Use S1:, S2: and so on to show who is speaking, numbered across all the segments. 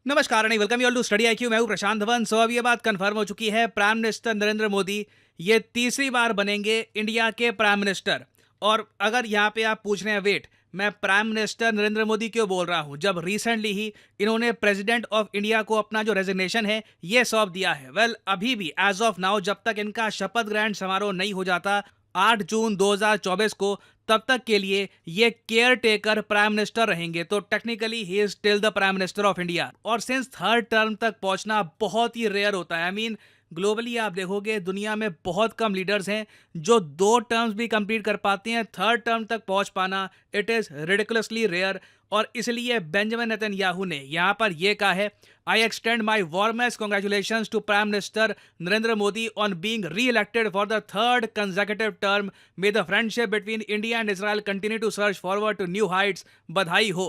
S1: नमस्कार and welcome you all to study IQ. मैं हूं प्रशांत धवन। अब ये बात कंफर्म हो चुकी है, प्राइम मिनिस्टर नरेंद्र मोदी ये तीसरी बार बनेंगे इंडिया के प्राइम मिनिस्टर। और अगर यहाँ पे आप पूछ रहे हैं वेट, मैं प्राइम मिनिस्टर नरेंद्र मोदी क्यों बोल रहा हूँ जब रिसेंटली ही इन्होंने प्रेसिडेंट ऑफ इंडिया को अपना जो रेजिग्नेशन है ये सौंप दिया है। अभी भी एज ऑफ नाउ जब तक इनका शपथ ग्रहण समारोह नहीं हो जाता 8 जून 2024 को, तब तक के लिए ये केयर टेकर प्राइम मिनिस्टर रहेंगे। तो technically he is still the prime minister of India. और सिंस थर्ड टर्म तक पहुंचना बहुत ही रेयर होता है। आई मीन ग्लोबली आप देखोगे दुनिया में बहुत कम लीडर्स हैं जो 2 टर्म्स भी कंप्लीट कर पाते हैं। थर्ड टर्म तक पहुंच पाना इट इज रिडिकुलसली रेयर। और इसलिए बेंजामिन नेतन्याहू ने यहां पर यह कहा है, I extend my warmest congratulations to prime minister Narendra Modi on being re-elected for the third consecutive term. May the friendship between India and Israel continue to search forward to new heights. बधाई हो।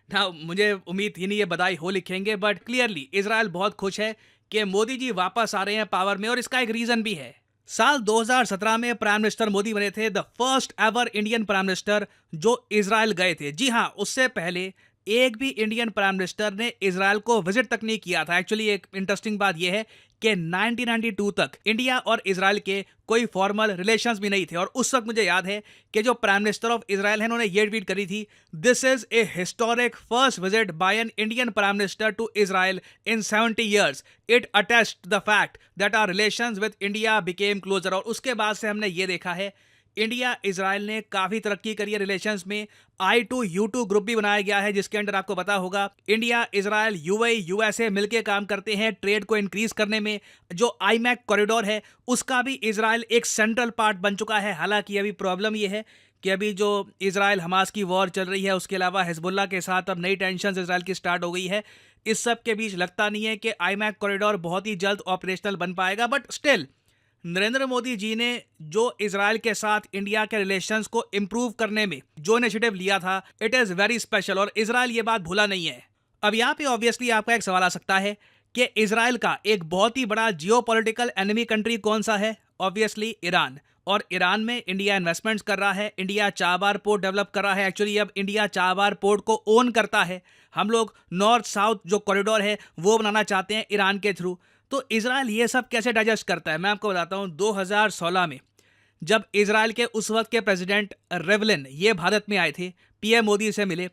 S1: ना मुझे उम्मीद थी नहीं ये बधाई हो लिखेंगे, बट क्लियरली इजराइल बहुत खुश है कि मोदी जी वापस आ रहे हैं पावर में। और इसका एक रीजन भी है। साल 2017 में प्राइम मिनिस्टर मोदी बने थे, the first ever Indian prime minister जो इजराइल गए थे। जी हाँ, उससे पहले एक भी इंडियन प्राइम मिनिस्टर ने इजराइल को विजिट तक नहीं किया था। एक्चुअली एक इंटरेस्टिंग बात यह है कि 1992 तक इंडिया और इजराइल के कोई फॉर्मल रिलेशंस भी नहीं थे। और उस वक्त मुझे याद है कि जो प्राइम मिनिस्टर ऑफ इजराइल है उन्होंने ये ट्वीट करी थी, this is a historic first visit by an Indian prime minister to Israel in 70 years. It attest the fact that our relations with India became closer. और उसके बाद से हमने ये देखा है इंडिया इजराइल ने काफी तरक्की करी है रिलेशंस में। I2U2 ग्रुप भी बनाया गया है जिसके अंडर आपको पता होगा इंडिया इजराइल यूएई यूएसए मिलकर काम करते हैं ट्रेड को इंक्रीज करने में। जो आईमैक कॉरिडोर है उसका भी इजराइल एक सेंट्रल पार्ट बन चुका है। हालांकि अभी प्रॉब्लम यह है कि अभी जो इजराइल हमास की वॉर चल रही है उसके अलावा हिजबुल्ला के साथ अब नई टेंशन इजराइल की स्टार्ट हो गई है। इस सब के बीच लगता नहीं है कि आईमैक कॉरिडोर बहुत ही जल्द ऑपरेशनल बन पाएगा। बट स्टिल नरेंद्र मोदी जी ने जो इजराइल के साथ इंडिया के रिलेशंस को इंप्रूव करने में जो इनिशिएटिव लिया था इट इज वेरी स्पेशल। और इजराइल ये बात भूला नहीं है। अब यहाँ पे ऑब्वियसली आपका एक सवाल आ सकता है कि इजराइल का एक बहुत ही बड़ा जियोपॉलिटिकल एनिमी कंट्री कौन सा है? Obviously Iran. और ईरान में इंडिया इन्वेस्टमेंट्स कर रहा है, इंडिया चाबार पोर्ट डेवलप कर रहा है। एक्चुअली अब इंडिया चाबार पोर्ट को ओन करता है। हम लोग नॉर्थ साउथ जो कॉरिडोर है वो बनाना चाहते हैं ईरान के थ्रू। तो इजराइल ये सब कैसे डाइजेस्ट करता है मैं आपको बताता हूं। 2016 में जब इजराइल के उस वक्त के प्रेसिडेंट रेवलिन ये भारत में आए थे, पीएम मोदी से मिले।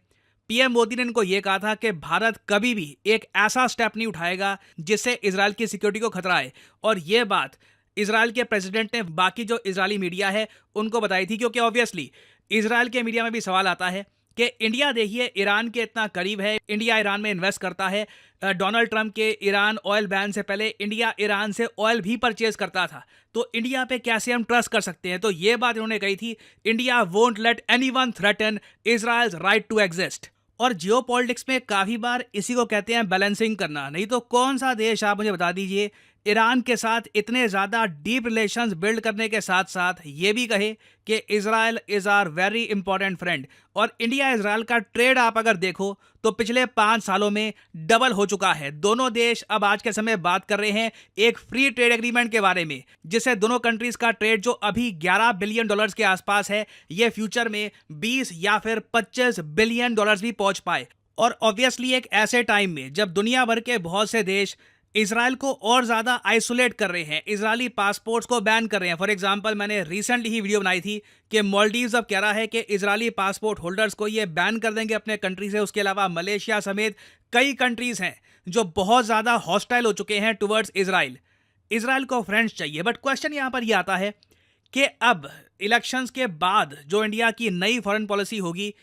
S1: पीएम मोदी ने इनको ये कहा था कि भारत कभी भी एक ऐसा स्टेप नहीं उठाएगा जिससे इजराइल की सिक्योरिटी को खतरा है। और ये बात इजराइल के प्रेसिडेंट ने बाकी जो इजरायली मीडिया है उनको बताई थी, क्योंकि ऑब्वियसली इजराइल के मीडिया में भी सवाल आता है कि इंडिया देखिए ईरान के इतना करीब है, इंडिया ईरान में इन्वेस्ट करता है। डोनाल्ड ट्रंप के ईरान ऑयल बैन से पहले इंडिया ईरान से ऑयल भी परचेज करता था। तो इंडिया पे कैसे हम ट्रस्ट कर सकते हैं? तो ये बात इन्होंने कही थी, India won't let anyone threaten Israel's right to exist. और जियोपॉलिटिक्स में काफी बार इसी को कहते हैं बैलेंसिंग करना। नहीं तो कौन सा देश आप मुझे बता दीजिए ईरान के साथ इतने ज्यादा डीप रिलेशंस बिल्ड करने के साथ साथ ये भी कहे कि Israel is our very important friend. और इंडिया इजराइल का ट्रेड आप अगर देखो तो पिछले 5 सालों में डबल हो चुका है। दोनों देश अब आज के समय बात कर रहे हैं एक फ्री ट्रेड एग्रीमेंट के बारे में, जिससे दोनों कंट्रीज का ट्रेड जो अभी $11 बिलियन के आसपास है ये फ्यूचर में 20 या फिर 25 बिलियन डॉलर्स भी पहुंच पाए। और ऑब्वियसली एक ऐसे टाइम में जब दुनिया भर के बहुत से देश इजराइल को और ज्यादा आइसोलेट कर रहे हैं, इजरायली पासपोर्ट्स को बैन कर रहे हैं। फॉर एग्जांपल मैंने रिसेंटली ही वीडियो बनाई थी कि मालदीव्स अब कह रहा है कि इजरायली पासपोर्ट होल्डर्स को ये बैन कर देंगे अपने कंट्री से। उसके अलावा मलेशिया समेत कई कंट्रीज हैं जो बहुत ज्यादा हॉस्टाइल हो चुके हैं टुवर्ड्स इजराइल। इजराइल को फ्रेंड्स चाहिए। बट क्वेश्चन यहां पर यह आता है कि अब इलेक्शंस के बाद जो इंडिया की नई फॉरेन पॉलिसी होगी,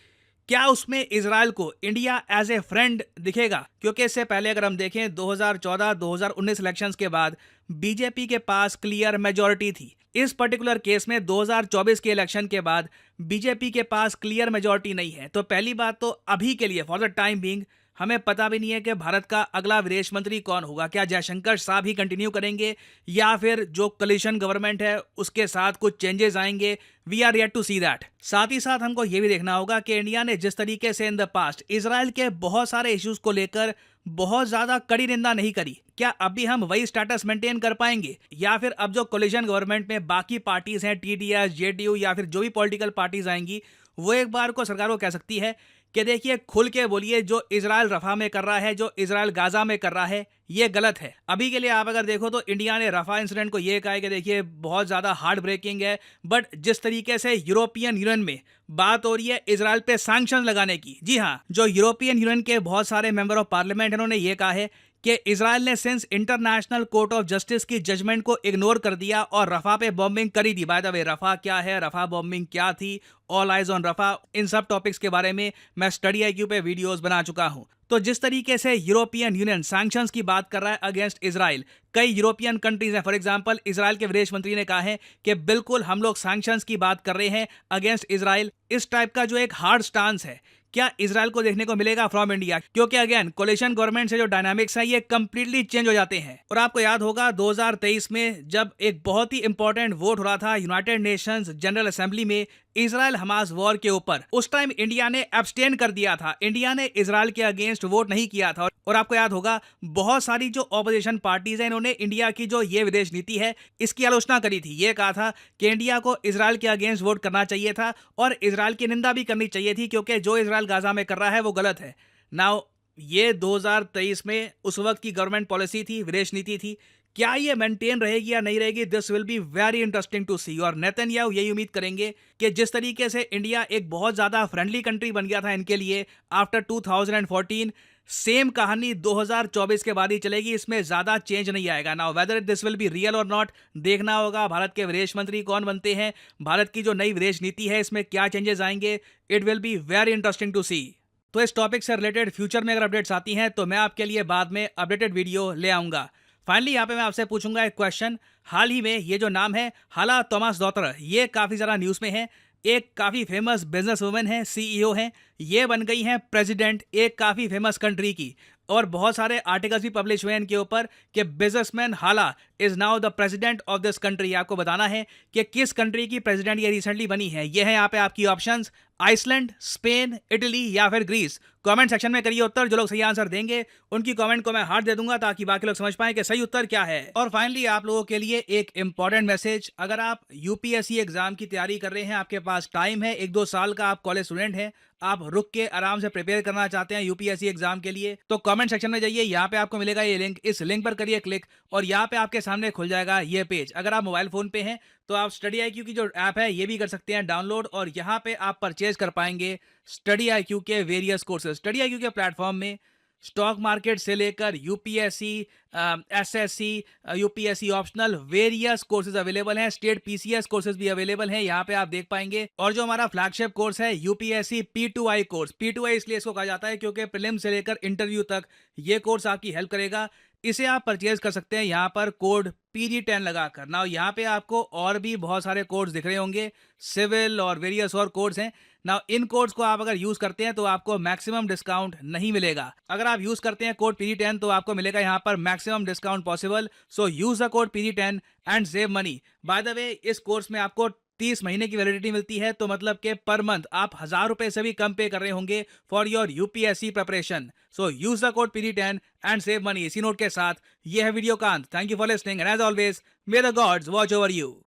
S1: क्या उसमें इजराइल को इंडिया एज ए फ्रेंड दिखेगा? क्योंकि इससे पहले अगर हम देखें 2014-2019 इलेक्शंस के बाद बीजेपी के पास क्लियर मेजॉरिटी थी। इस पर्टिकुलर केस में 2024 के इलेक्शन के बाद बीजेपी के पास क्लियर मेजॉरिटी नहीं है। तो पहली बात तो अभी के लिए फॉर द टाइम बीइंग हमें पता भी नहीं है कि भारत का अगला विदेश मंत्री कौन होगा। क्या जयशंकर साहब ही कंटिन्यू करेंगे या फिर जो कोलिशन गवर्नमेंट है उसके साथ कुछ चेंजेस आएंगे? We are yet to see that. साथ ही साथ हमको यह भी देखना होगा कि इंडिया ने जिस तरीके से इन द पास्ट इजराइल के बहुत सारे इश्यूज को लेकर बहुत ज्यादा कड़ी निंदा नहीं करी, क्या अभी हम वही स्टेटस मेंटेन कर पाएंगे? या फिर अब जो कोलिशन गवर्नमेंट में बाकी पार्टीज हैं, टीडीएस, जेडीयू या फिर जो भी पॉलिटिकल पार्टीज आएंगी, वो एक बार को सरकार को कह सकती है कि देखिए खुल के बोलिए, जो इजराइल रफा में कर रहा है, जो इजराइल गाजा में कर रहा है, ये गलत है। अभी के लिए आप अगर देखो तो इंडिया ने रफा इंसिडेंट को ये कहा है कि देखिए बहुत ज़्यादा हार्ट ब्रेकिंग है, बट जिस तरीके से यूरोपियन यूनियन में बात हो रही है इजराइल पे सैंक्शन लगाने की, जी हाँ, जो यूरोपियन यूनियन के बहुत सारे मेंबर ऑफ पार्लियामेंट इन्होंने ये कहा है कि इजराइल ने since international court of justice की जजमेंट को इग्नोर कर दिया और रफा पे बॉम्बिंग करी थी। बाय द वे, रफा क्या है, रफा बॉम्बिंग क्या थी, ऑल आइज ऑन रफा, इन सब टॉपिक्स के बारे में मैं स्टडी आईक्यू पे वीडियोस बना चुका हूं। तो जिस तरीके से यूरोपियन यूनियन सैंक्शंस की बात कर रहा है अगेंस्ट इजराइल, कई यूरोपियन कंट्रीज हैं, फॉर एग्जांपल इजराइल के विदेश मंत्री ने कहा है कि बिल्कुल हम लोग सैंक्शंस की बात कर रहे हैं अगेंस्ट इजराइल। इस टाइप का जो एक हार्ड स्टांस है, क्या इजराइल को देखने को मिलेगा फ्रॉम इंडिया? क्योंकि अगेन कोलिशन गवर्नमेंट से जो डायनामिक्स है ये कंप्लीटली चेंज हो जाते हैं। और आपको याद होगा 2023 में जब एक बहुत ही इंपॉर्टेंट वोट हो रहा था यूनाइटेड नेशंस जनरल असेंबली में इजराइल हमास वॉर के ऊपर, उस टाइम इंडिया ने एब्सटेन कर दिया था, इंडिया ने इजराइल के अगेंस्ट वोट नहीं किया था। और आपको याद होगा बहुत सारी जो ऑपोजिशन पार्टीज हैं इन्होंने इंडिया की जो ये विदेश नीति है इसकी आलोचना करी थी। ये कहा था कि इंडिया को इजराइल के अगेंस्ट वोट करना चाहिए था और इजराइल की निंदा भी करनी चाहिए थी, क्योंकि जो इजराइल गाजा में कर रहा है वो गलत है। नाउ ये 2023 में उस वक्त की गवर्नमेंट पॉलिसी थी, विदेश नीति थी। क्या ये मेंटेन रहेगी या नहीं रहेगी, this will be very interesting to see. और नेतन्याहू यही उम्मीद करेंगे कि जिस तरीके से इंडिया एक बहुत ज्यादा फ्रेंडली कंट्री बन गया था इनके लिए आफ्टर 2014, सेम कहानी 2024 के बाद ही चलेगी, इसमें ज्यादा चेंज नहीं आएगा। Now whether this will be real और नॉट, देखना होगा भारत के विदेश मंत्री कौन बनते हैं, भारत की जो नई विदेश नीति है इसमें क्या चेंजेस आएंगे। It will be very interesting to see. तो इस टॉपिक से रिलेटेड फ्यूचर में अगर अपडेट्स आती हैं तो मैं आपके लिए बाद में अपडेटेड वीडियो ले आऊंगा। फाइनली यहाँ पे मैं आपसे पूछूंगा एक क्वेश्चन। हाल ही में ये जो नाम है हाला थॉमस-डॉटर, ये काफ़ी ज़्यादा न्यूज़ में है। एक काफ़ी फेमस बिजनेस वुमेन है, सीईओ हैं, ये बन गई हैं प्रेसिडेंट एक काफ़ी फेमस कंट्री की। और बहुत सारे आर्टिकल्स भी पब्लिश हुए हैं इनके ऊपर कि बिजनेसमैन हाला is now the president of this country. आपको बताना है कि किस कंट्री की प्रेसिडेंट ये रिसेंटली बनी है। ये है यहाँ पे आपकी ऑप्शंस, आइसलैंड, स्पेन, इटली या फिर ग्रीस। कमेंट सेक्शन में करिए उत्तर, जो लोग सही आंसर देंगे उनकी कमेंट को मैं हार्ट दे दूंगा ताकि बाकी लोग समझ पाएं कि सही उत्तर क्या है। और फाइनली आप लोगों के लिए एक इंपॉर्टेंट मैसेज, अगर आप यूपीएससी एग्जाम की तैयारी कर रहे हैं, आपके पास टाइम है, 1-2 साल का, आप कॉलेज स्टूडेंट हैं, आप रुक के आराम से प्रिपेयर करना चाहते हैं यूपीएससी एग्जाम के लिए, तो कमेंट सेक्शन में जाइए, यहाँ पे आपको मिलेगा ये लिंक, इस लिंक पर करिए क्लिक और यहाँ पे आपके सामने खुल जाएगा ये पेज। अगर आप मोबाइल फोन पे हैं तो आप स्टडी आईक्यू की जो ऐप है ये भी कर सकते हैं डाउनलोड, और यहाँ पे आप परचेज कर पाएंगे स्टडी आईक्यू के वेरियस कोर्सेज। स्टडी आईक्यू के प्लेटफॉर्म में स्टॉक मार्केट से लेकर UPSC, SSC, UPSC optional various courses available हैं। स्टेट पीसीएस कोर्सेज भी अवेलेबल हैं, यहाँ पे आप देख पाएंगे। और जो हमारा फ्लैगशिप कोर्स है यूपीएससी P2I कोर्स, P2I इसलिए इसको कहा जाता है क्योंकि प्रीलिम से लेकर इंटरव्यू तक ये कोर्स आपकी हेल्प करेगा। इसे आप परचेज कर सकते हैं यहाँ पर कोड PG10 लगाकर। ना यहाँ पे आपको और भी बहुत सारे कोर्स दिख रहे होंगे, सिविल और वेरियस और कोर्स हैं ना। इन कोड्स को आप अगर यूज करते हैं तो आपको मैक्सिमम डिस्काउंट नहीं मिलेगा। अगर आप यूज करते हैं कोड PG10 तो आपको मिलेगा यहाँ पर maximum discount possible. So use the code PG10 and save money. By the way, इस कोर्स में आपको 30 महीने की वैलिडिटी मिलती है, तो मतलब कि पर मंथ आप 1000 रुपए से भी कम पे कर रहे होंगे for your UPSC preparation. So use the code PG10 and save money. इसी नोट के साथ ये है वीडियो का अंत। Thank you for listening and as always may the gods watch over you.